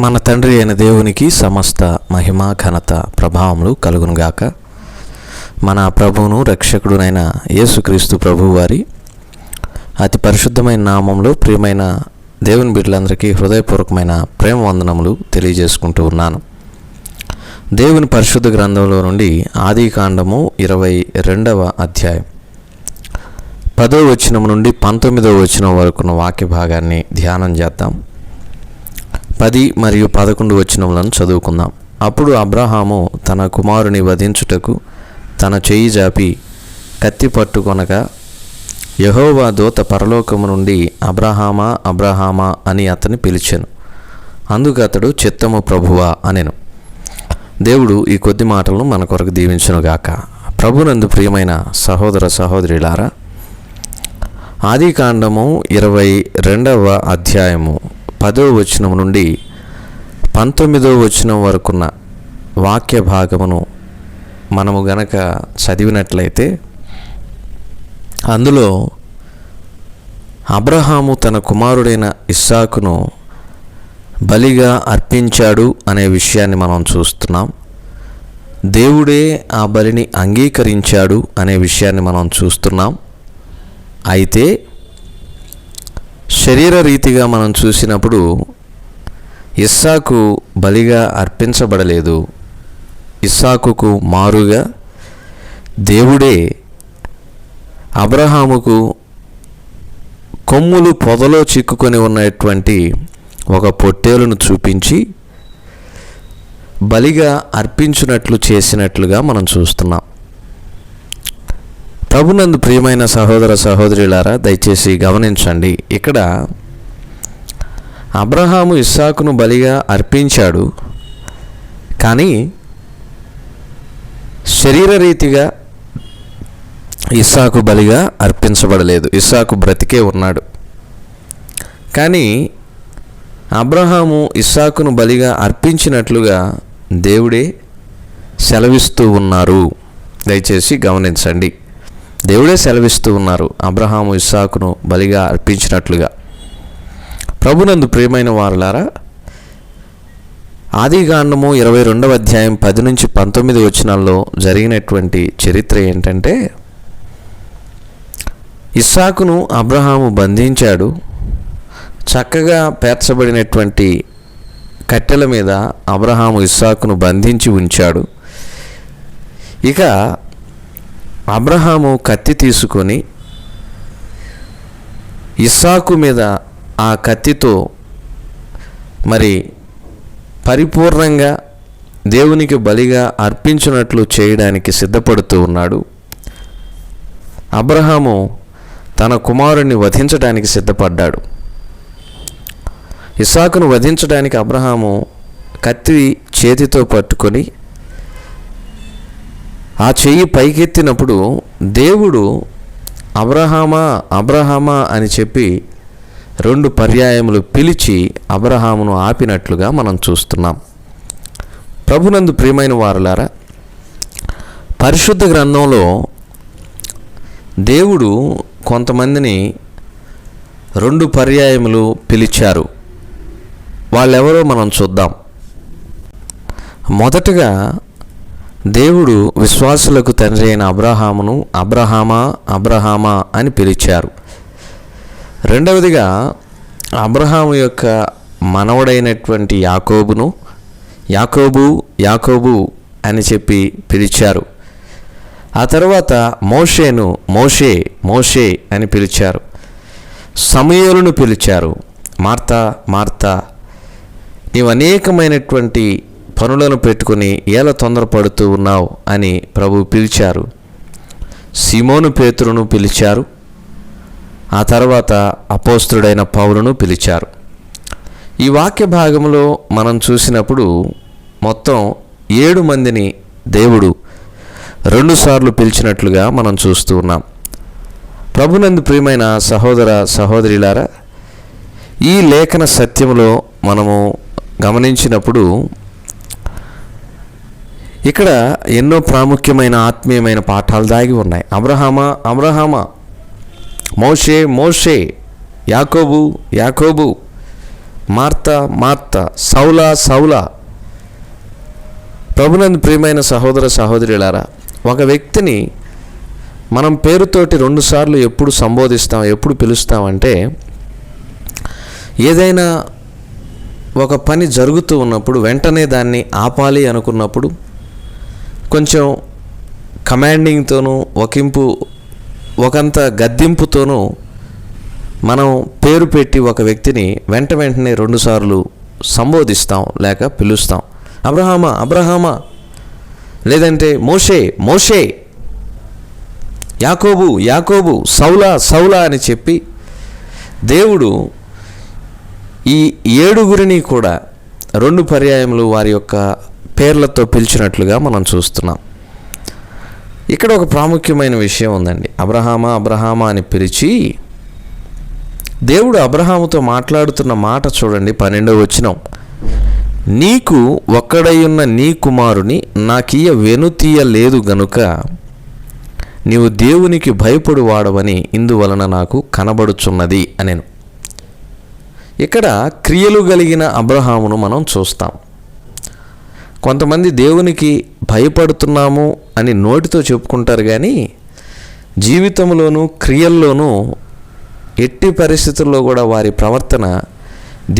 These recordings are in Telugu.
మన తండ్రి అయిన దేవునికి సమస్త మహిమ ఘనత ప్రభావములు కలుగునుగాక. మన ప్రభువును రక్షకుడునైన యేసుక్రీస్తు ప్రభువు వారి అతి పరిశుద్ధమైన నామంలో ప్రియమైన దేవుని బిడ్డలందరికీ హృదయపూర్వకమైన ప్రేమ వందనములు తెలియజేసుకుంటూ ఉన్నాను. దేవుని పరిశుద్ధ గ్రంథంలో నుండి ఆదికాండము 22వ అధ్యాయం 10వ వచనం నుండి 19వ వచనం వరకున్న వాక్య భాగాన్ని ధ్యానం చేద్దాం. 10 మరియు 11 వచనములను చదువుకుందాం. అప్పుడు అబ్రహాము తన కుమారుని వధించుటకు తన చెయ్యి జాపి కత్తి పట్టుకొనగా యెహోవా దూత పరలోకము నుండి అబ్రహామా అబ్రహామా అని అతన్ని పిలిచెను. అందుకు అతడు చిత్తము ప్రభువా అనెను. దేవుడు ఈ కొద్ది మాటలను మన కొరకు దీవించునుగాక. ప్రభునందు ప్రియమైన సహోదర సహోదరులారా, ఆదికాండము 22వ అధ్యాయము 10వ వచనం నుండి 19వ వచనం వరకున్న వాక్య భాగమును మనము గనక చదివినట్లయితే అందులో అబ్రహాము తన కుమారుడైన ఇస్సాకును బలిగా అర్పించాడు అనే విషయాన్ని మనం చూస్తున్నాం. దేవుడే ఆ బలిని అంగీకరించాడు అనే విషయాన్ని మనం చూస్తున్నాం. అయితే శరీర రీతిగా మనం చూసినప్పుడు ఇస్సాకు బలిగా అర్పించబడలేదు. ఇస్సాకుకు మారుగా దేవుడే అబ్రహాముకు కొమ్ములు పొదలో చిక్కుకొని ఉన్నటువంటి ఒక పొట్టేలును చూపించి బలిగా అర్పించినట్లు చేసినట్లుగా మనం చూస్తున్నాం. ప్రభునందు ప్రియమైన సహోదర సహోదరులారా, దయచేసి గమనించండి. ఇక్కడ అబ్రహాము ఇస్సాకును బలిగా అర్పించాడు, కానీ శరీర రీతిగా ఇస్సాకు బలిగా అర్పించబడలేదు. ఇస్సాకు బ్రతికే ఉన్నాడు, కానీ అబ్రహాము ఇస్సాకును బలిగా అర్పించినట్లుగా దేవుడే సెలవిస్తూ ఉన్నారు. దయచేసి గమనించండి. దేవుడే సెలవిస్తూ ఉన్నారు అబ్రహాము ఇస్సాకును బలిగా అర్పించినట్లుగా. ప్రభునందు ప్రియమైన వారులారా, ఆదికాండము 22వ అధ్యాయం 10 నుంచి 19 వచనాల్లో జరిగినటువంటి చరిత్ర ఏంటంటే, ఇస్సాకును అబ్రహాము బంధించాడు. చక్కగా పేర్చబడినటువంటి కట్టెల మీద అబ్రహాము ఇస్సాకును బంధించి ఉంచాడు. ఇక అబ్రహాము కత్తి తీసుకొని ఇస్సాకు మీద ఆ కత్తితో మరి పరిపూర్ణంగా దేవునికి బలిగా అర్పించినట్లు చేయడానికి సిద్ధపడుతూ ఉన్నాడు. అబ్రహాము తన కుమారుణ్ణి వధించడానికి సిద్ధపడ్డాడు. ఇస్సాకును వధించడానికి అబ్రహాము కత్తి చేతితో పట్టుకొని ఆ చెయ్యి పైకెత్తినప్పుడు దేవుడు అబ్రహామా అబ్రహామా అని చెప్పి 2 పర్యాయములు పిలిచి అబ్రహామును ఆపినట్లుగా మనం చూస్తున్నాం. ప్రభునందు ప్రియమైన వారులారా, పరిశుద్ధ గ్రంథంలో దేవుడు కొంతమందిని 2 పర్యాయములు పిలిచారు. వాళ్ళెవరో మనం చూద్దాం. మొదటగా దేవుడు విశ్వాసులకు తండ్రి అయిన అబ్రహామును అబ్రహామా అబ్రహామా అని పిలిచారు. రెండవదిగా అబ్రహాము యొక్క మనవడైనటువంటి యాకోబును యాకోబు యాకోబు అని చెప్పి పిలిచారు. ఆ తర్వాత మోషేను మోషే మోషే అని పిలిచారు. సమూయేలును పిలిచారు. మార్తా మార్తా, నీవు అనేకమైనటువంటి పనులను పెట్టుకుని ఎలా తొందరపడుతూ ఉన్నావు అని ప్రభు పిలిచారు. సీమోను పేతురును పిలిచారు. ఆ తర్వాత అపోస్తలుడైన పౌలును పిలిచారు. ఈ వాక్య భాగంలో మనం చూసినప్పుడు మొత్తం 7 మందిని దేవుడు 2 సార్లు పిలిచినట్లుగా మనం చూస్తూ ఉన్నాం. ప్రభునందు ప్రియమైన సహోదర సహోదరులారా, ఈ లేఖన సత్యములో మనము గమనించినప్పుడు ఇక్కడ ఎన్నో ప్రాముఖ్యమైన ఆత్మీయమైన పాఠాలు దాగి ఉన్నాయి. అబ్రహామా అబ్రహామా, మోషే మోషే, యాకోబు యాకోబు, మార్తా మార్తా, సౌలా సౌలా. ప్రభునందు ప్రియమైన సహోదర సహోదరులారా, ఒక వ్యక్తిని మనం పేరుతోటి 2 సార్లు ఎప్పుడు సంబోధిస్తాం, ఎప్పుడు పిలుస్తామంటే ఏదైనా ఒక పని జరుగుతూ ఉన్నప్పుడు వెంటనే దాన్ని ఆపాలి అనుకున్నప్పుడు కొంచెం కమాండింగ్తోనూ ఒకంత గద్దింపుతోనూ మనం పేరు పెట్టి ఒక వ్యక్తిని వెంటనే 2 సార్లు సంబోధిస్తాం లేక పిలుస్తాం. అబ్రహామా అబ్రహామా, లేదంటే మోషే మోషే, యాకోబు యాకోబు, సౌలా సౌలా అని చెప్పి దేవుడు ఈ 7 కూడా 2 పర్యాయములు వారి యొక్క పేర్లతో పిలిచినట్లుగా మనం చూస్తున్నాం. ఇక్కడ ఒక ప్రాముఖ్యమైన విషయం ఉందండి. అబ్రహామా అబ్రహామా అని పిలిచి దేవుడు అబ్రహాముతో మాట్లాడుతున్న మాట చూడండి, 12వ వచనం. నీకు ఒక్కడైయున్న నీ కుమారుని నాకియ్య వెనుతీయలేదు గనుక నీవు దేవునికి భయపడు వాడవని ఇందువలన నాకు కనబడుచున్నది అనెను. ఇక్కడ క్రియలు కలిగిన అబ్రహామును మనం చూస్తాం. కొంతమంది దేవునికి భయపడుతున్నాము అని నోటితో చెప్పుకుంటారు, కానీ జీవితంలోనూ క్రియల్లోనూ ఎట్టి పరిస్థితుల్లో కూడా వారి ప్రవర్తన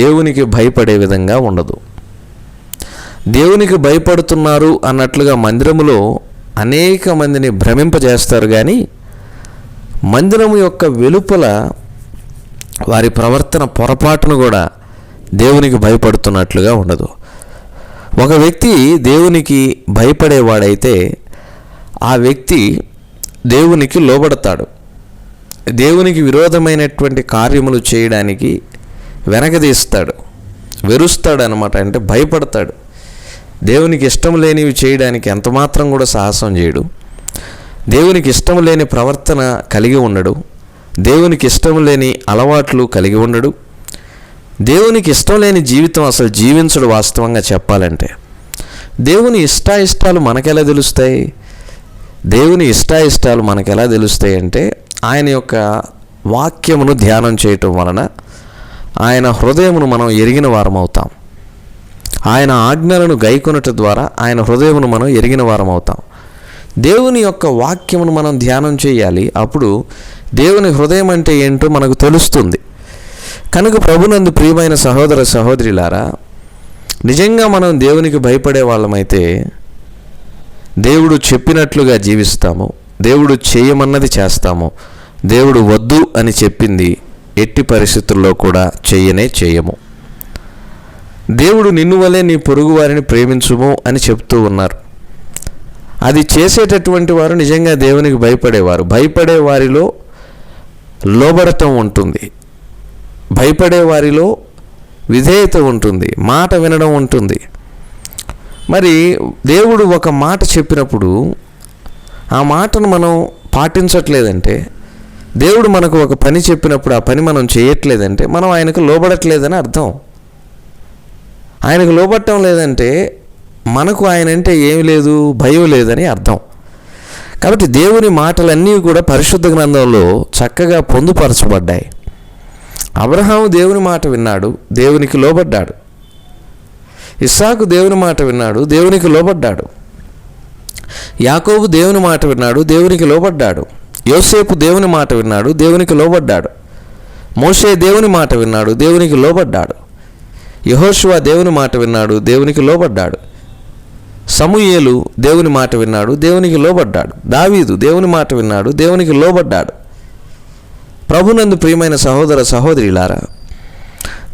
దేవునికి భయపడే విధంగా ఉండదు. దేవునికి భయపడుతున్నారు అన్నట్లుగా మందిరములో అనేక మందిని భ్రమింపజేస్తారు, కానీ మందిరము యొక్క వెలుపల వారి ప్రవర్తన పొరపాటును కూడా దేవునికి భయపడుతున్నట్లుగా ఉండదు. ఒక వ్యక్తి దేవునికి భయపడేవాడైతే ఆ వ్యక్తి దేవునికి లోబడతాడు. దేవునికి విరోధమైనటువంటి కార్యములు చేయడానికి వెనకదీస్తాడు, వెరుస్తాడు అన్నమాట. అంటే భయపడతాడు. దేవునికి ఇష్టం లేనివి చేయడానికి ఎంతమాత్రం కూడా సాహసం చేయడు. దేవునికి ఇష్టం లేని ప్రవర్తన కలిగి ఉండడు. దేవునికి ఇష్టం లేని అలవాట్లు కలిగి ఉండడు. దేవునికి ఇష్టం లేని జీవితం అసలు జీవించడు. వాస్తవంగా చెప్పాలంటే దేవుని ఇష్టాయిష్టాలు మనకెలా తెలుస్తాయి? దేవుని ఇష్టాయిష్టాలు మనకెలా తెలుస్తాయి అంటే ఆయన యొక్క వాక్యమును ధ్యానం చేయటం వలన ఆయన హృదయమును మనం ఎరిగిన వారం అవుతాం. ఆయన ఆజ్ఞలను గైకొనటం ద్వారా ఆయన హృదయమును మనం ఎరిగిన వారం అవుతాం. దేవుని యొక్క వాక్యమును మనం ధ్యానం చేయాలి. అప్పుడు దేవుని హృదయం అంటే ఏంటో మనకు తెలుస్తుంది. కనుక ప్రభునందు ప్రియమైన సహోదర సహోదరులారా, నిజంగా మనం దేవునికి భయపడే వాళ్ళమైతే దేవుడు చెప్పినట్లుగా జీవిస్తాము. దేవుడు చేయమన్నది చేస్తాము. దేవుడు వద్దు అని చెప్పింది ఎట్టి పరిస్థితుల్లో కూడా చేయము. దేవుడు నిన్ను వలె నీ పొరుగు వారిని ప్రేమించుము అని చెప్తూ ఉన్నారు. అది చేసేటటువంటి వారు నిజంగా దేవునికి భయపడేవారు. భయపడే వారిలో లోబడటం ఉంటుంది, భయపడే వారిలో విధేయత ఉంటుంది, మాట వినడం ఉంటుంది. మరి దేవుడు ఒక మాట చెప్పినప్పుడు ఆ మాటను మనం పాటించట్లేదంటే, దేవుడు మనకు ఒక పని చెప్పినప్పుడు ఆ పని మనం చేయట్లేదంటే మనం ఆయనకు లోబడట్లేదని అర్థం. ఆయనకు లోబడటం లేదంటే మనకు ఆయన అంటే ఏమి లేదు, భయం లేదని అర్థం. కాబట్టి దేవుని మాటలన్నీ కూడా పరిశుద్ధ గ్రంథంలో చక్కగా పొందుపరచబడ్డాయి. అబ్రహాము దేవుని మాట విన్నాడు, దేవునికి లోబడ్డాడు. ఇస్సాకు దేవుని మాట విన్నాడు, దేవునికి లోబడ్డాడు. యాకోబు దేవుని మాట విన్నాడు, దేవునికి లోబడ్డాడు. యోసేపు దేవుని మాట విన్నాడు, దేవునికి లోబడ్డాడు. మోషే దేవుని మాట విన్నాడు, దేవునికి లోబడ్డాడు. యెహోషువ దేవుని మాట విన్నాడు, దేవునికి లోబడ్డాడు. సమూయేలు దేవుని మాట విన్నాడు, దేవునికి లోబడ్డాడు. దావీదు దేవుని మాట విన్నాడు, దేవునికి లోబడ్డాడు. ప్రభునందు ప్రియమైన సహోదర సహోదరులారా,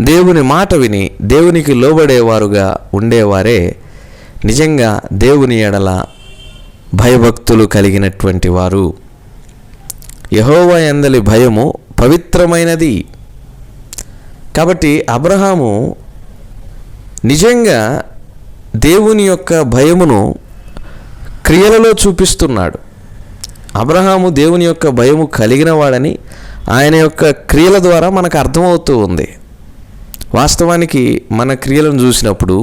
దేవుని మాట విని దేవునికి లోబడేవారుగా ఉండేవారే నిజంగా దేవుని ఎడల భయభక్తులు కలిగినటువంటి వారు. యెహోవా యందలి భయము పవిత్రమైనది. కాబట్టి అబ్రహాము నిజంగా దేవుని యొక్క భయమును క్రియలలో చూపిస్తున్నాడు. అబ్రహాము దేవుని యొక్క భయము కలిగిన వాడని ఆయన యొక్క క్రియల ద్వారా మనకు అర్థమవుతూ ఉంది. వాస్తవానికి మన క్రియలను చూసినప్పుడు,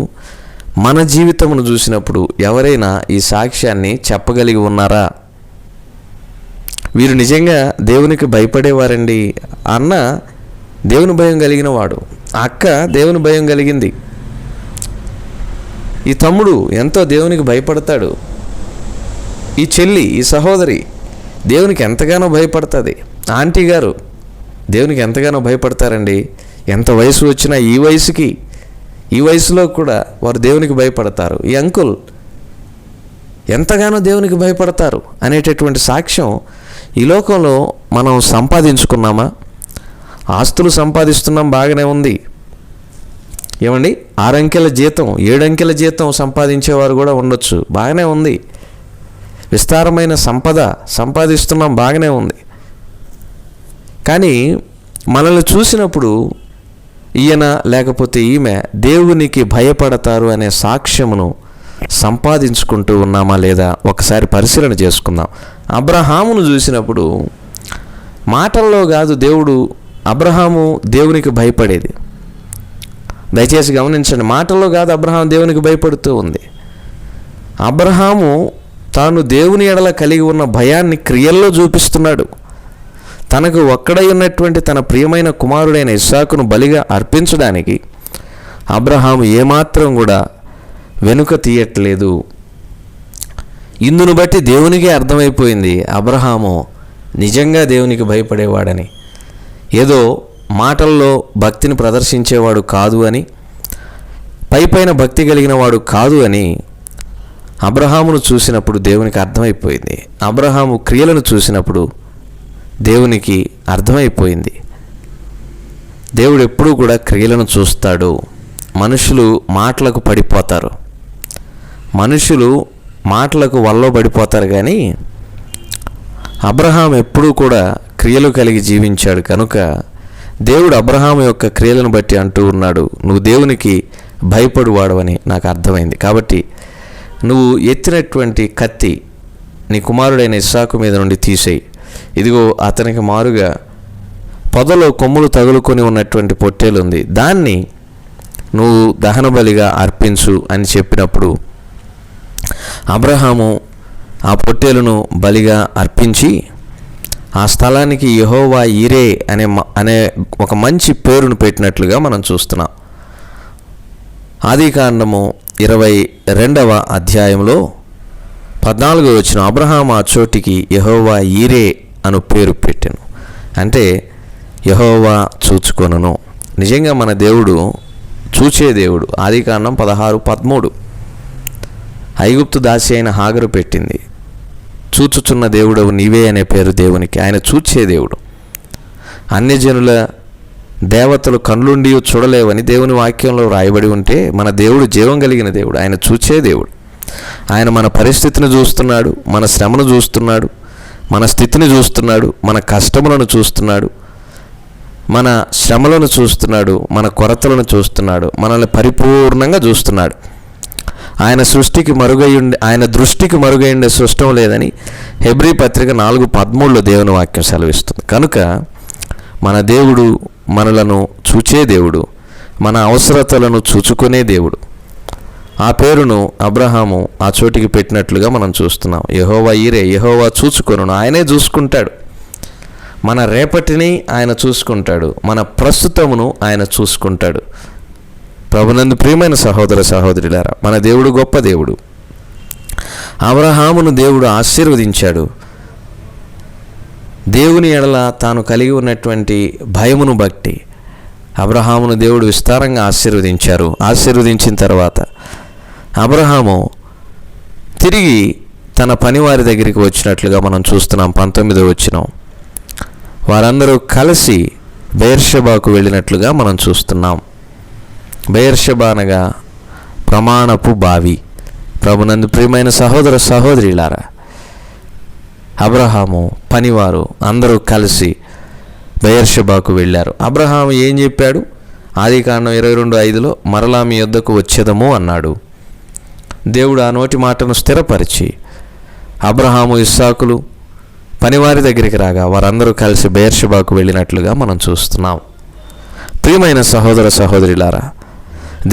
మన జీవితమును చూసినప్పుడు ఎవరైనా ఈ సాక్ష్యాన్ని చెప్పగలిగి ఉన్నారా? వీరు నిజంగా దేవునికి భయపడేవారండి అన్న దేవుని భయం కలిగిన వాడు. ఆ అక్క దేవుని భయం కలిగింది. ఈ తమ్ముడు ఎంతో దేవునికి భయపడతాడు. ఈ చెల్లి, ఈ సహోదరి దేవునికి ఎంతగానో భయపడుతుంది. ఆంటీ గారు దేవునికి ఎంతగానో భయపడతారండి. ఎంత వయసు వచ్చినా ఈ వయసులో కూడా వారు దేవునికి భయపడతారు. ఈ అంకుల్ ఎంతగానో దేవునికి భయపడతారు అనేటటువంటి సాక్ష్యం ఈ లోకంలో మనం సంపాదించుకున్నామా? ఆస్తులు సంపాదిస్తున్నాం, బాగానే ఉంది. ఏమండి, 6 అంకెల జీతం, 7 అంకెల జీతం సంపాదించేవారు కూడా ఉండొచ్చు, బాగానే ఉంది. విస్తారమైన సంపద సంపాదిస్తున్నాం, బాగానే ఉంది. కానీ మనల్ని చూసినప్పుడు ఈయన లేకపోతే ఈమె దేవునికి భయపడతారు అనే సాక్ష్యమును సంపాదించుకుంటూ ఉన్నామా లేదా ఒకసారి పరిశీలన చేసుకుందాం. అబ్రహామును చూసినప్పుడు మాటల్లో కాదు అబ్రహాము దేవునికి భయపడేది. దయచేసి గమనించండి, మాటల్లో కాదు అబ్రహాము దేవునికి భయపడుతూ ఉంది. అబ్రహాము తాను దేవుని ఎడల కలిగి ఉన్న భయాన్ని క్రియల్లో చూపిస్తున్నాడు. తనకు ఒక్కడై ఉన్నటువంటి తన ప్రియమైన కుమారుడైన ఇస్సాకును బలిగా అర్పించడానికి అబ్రహాము ఏమాత్రం కూడా వెనుక తీయట్లేదు. ఇందును బట్టి దేవునికే అర్థమైపోయింది అబ్రహాము నిజంగా దేవునికి భయపడేవాడని. ఏదో మాటల్లో భక్తిని ప్రదర్శించేవాడు కాదు అని, పైపైన భక్తి కలిగిన వాడు కాదు అని అబ్రహామును చూసినప్పుడు దేవునికి అర్థమైపోయింది. అబ్రహాము క్రియలను చూసినప్పుడు దేవునికి అర్థమైపోయింది. దేవుడు ఎప్పుడూ కూడా క్రియలను చూస్తాడు. మనుషులు మాటలకు పడిపోతారు, మనుషులు మాటలకు వల్లో పడిపోతారు. కానీ అబ్రహాం ఎప్పుడూ కూడా క్రియలు కలిగి జీవించాడు. కనుక దేవుడు అబ్రహాము యొక్క క్రియలను బట్టి అంటూ ఉన్నాడు, నువ్వు దేవునికి భయపడువాడవని నాకు అర్థమైంది. కాబట్టి నువ్వు ఎత్తినటువంటి కత్తి నీ కుమారుడైన ఇస్సాకు మీద నుండి తీసేయి. ఇదిగో అతనికి మారుగా పొదలో కొమ్ములు తగులుకొని ఉన్నటువంటి పొట్టేలు ఉంది, దాన్ని నువ్వు దహన బలిగా అర్పించు అని చెప్పినప్పుడు అబ్రహాము ఆ పొట్టేలును బలిగా అర్పించి ఆ స్థలానికి యెహోవా ఈరే అనే ఒక మంచి పేరును పెట్టినట్లుగా మనం చూస్తున్నాం. ఆదికాండము 22వ అధ్యాయంలో 14వ వచనం, అబ్రహాము ఆ చోటికి యెహోవా ఈరే అను పేరు పెట్టెను, అంటే యెహోవా చూచుకొనును. నిజంగా మన దేవుడు చూచే దేవుడు. ఆదికాండం 16:13 ఐగుప్తు దాసి అయిన హాగరు పెట్టింది, చూచుచున్న దేవుడవు నీవే అనే పేరు దేవునికి. ఆయన చూచే దేవుడు. అన్యజనుల దేవతలు కన్నుండి చూడలేవని దేవుని వాక్యంలో రాయబడి ఉంటే మన దేవుడు జీవం కలిగిన దేవుడు, ఆయన చూచే దేవుడు. ఆయన మన పరిస్థితిని చూస్తున్నాడు, మన శ్రమను చూస్తున్నాడు, మన స్థితిని చూస్తున్నాడు, మన కష్టములను చూస్తున్నాడు, మన శ్రమలను చూస్తున్నాడు, మన కొరతలను చూస్తున్నాడు, మనల్ని పరిపూర్ణంగా చూస్తున్నాడు. ఆయన దృష్టికి మరుగై ఉండే సృష్టం లేదని హెబ్రీ పత్రిక 4:13 దేవుని వాక్యం సెలవిస్తుంది. కనుక మన దేవుడు మనలను చూచే దేవుడు, మన అవసరతలను చూచుకునే దేవుడు. ఆ పేరును అబ్రహాము ఆ చోటికి పెట్టినట్లుగా మనం చూస్తున్నాం. యెహోవా ఈరే, యెహోవా చూచుకొనును. ఆయనే చూసుకుంటాడు. మన రేపటిని ఆయన చూసుకుంటాడు, మన ప్రస్తుతమును ఆయన చూసుకుంటాడు. ప్రభునందు ప్రియమైన సహోదర సహోదరులారా, మన దేవుడు గొప్ప దేవుడు. అబ్రహామును దేవుడు ఆశీర్వదించాడు. దేవుని ఎడల తాను కలిగి ఉన్నటువంటి భయమును బట్టి అబ్రహామును దేవుడు విస్తారంగా ఆశీర్వదించిన తర్వాత అబ్రహాము తిరిగి తన పనివారి దగ్గరికి వచ్చినట్లుగా మనం చూస్తున్నాం. 19వ వచనం, వారందరూ కలిసి బెయేర్షెబాకు వెళ్ళినట్లుగా మనం చూస్తున్నాం. బెయేర్షెబా అనగా ప్రమాణపు బావి. ప్రభునందు ప్రియమైన సహోదర సహోదరులారా, అబ్రహాము పనివారు అందరూ కలిసి బెయేర్షెబాకు వెళ్ళారు. అబ్రహాము ఏం చెప్పాడు? ఆదికాండం 22:5 మరలా మీ యొద్దకు వచ్చేదము అన్నాడు. దేవుడు ఆ నోటి మాటను స్థిరపరిచి అబ్రహాము ఇస్సాకులు పనివారి దగ్గరికి రాగా వారందరూ కలిసి బెయేర్షెబాకు వెళ్ళినట్లుగా మనం చూస్తున్నాం. ప్రియమైన సహోదర సహోదరులారా,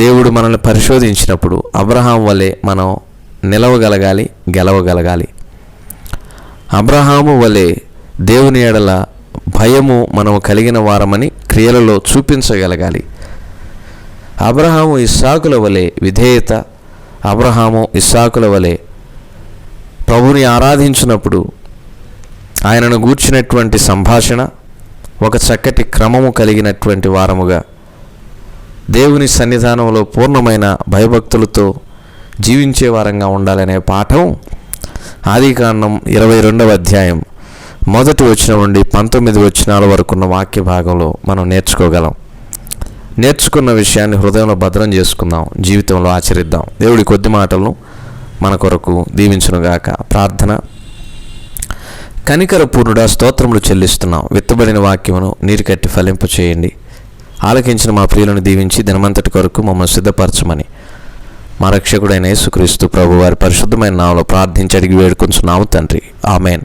దేవుడు మనల్ని పరిశోధించినప్పుడు అబ్రహాం వలె మనం నిలవగలగాలి, గెలవగలగాలి. అబ్రహాము వలె దేవుని ఎడల భయము మనము కలిగిన వారమని క్రియలలో చూపించగలగాలి. అబ్రహాము ఇస్సాకుల వలె విధేయత, అబ్రహాము ఇస్సాకుల వలె ప్రభుని ఆరాధించినప్పుడు ఆయనను గూర్చినటువంటి సంభాషణ ఒక చక్కటి క్రమము కలిగినటువంటి వారముగా, దేవుని సన్నిధానంలో పూర్ణమైన భయభక్తులతో జీవించే వారంగా ఉండాలనే పాఠం ఆదికాండం 22వ అధ్యాయం 1 వచనం నుండి 19 వచనాల వరకున్న వాక్య భాగంలో మనం నేర్చుకోగలం. నేర్చుకున్న విషయాన్ని హృదయంలో భద్రం చేసుకుందాం, జీవితంలో ఆచరిద్దాం. దేవుడి కొద్ది మాటలను మన కొరకు దీవించునుగాక. ప్రార్థన. కనికరపూర్ణుడా, స్తోత్రములు చెల్లిస్తున్నాం. విత్తబడిన వాక్యమును నీరు కట్టి ఫలింపు చేయండి. ఆలకించిన మా ప్రియులను దీవించి దినమంతటి కొరకు మమ్మల్ని సిద్ధపరచమని మా రక్షకుడైన యేసుక్రీస్తు ప్రభు వారి పరిశుద్ధమైన నామములో ప్రార్థించి అడిగి వేడుకొంచున్నాము తండ్రి. ఆమెన్.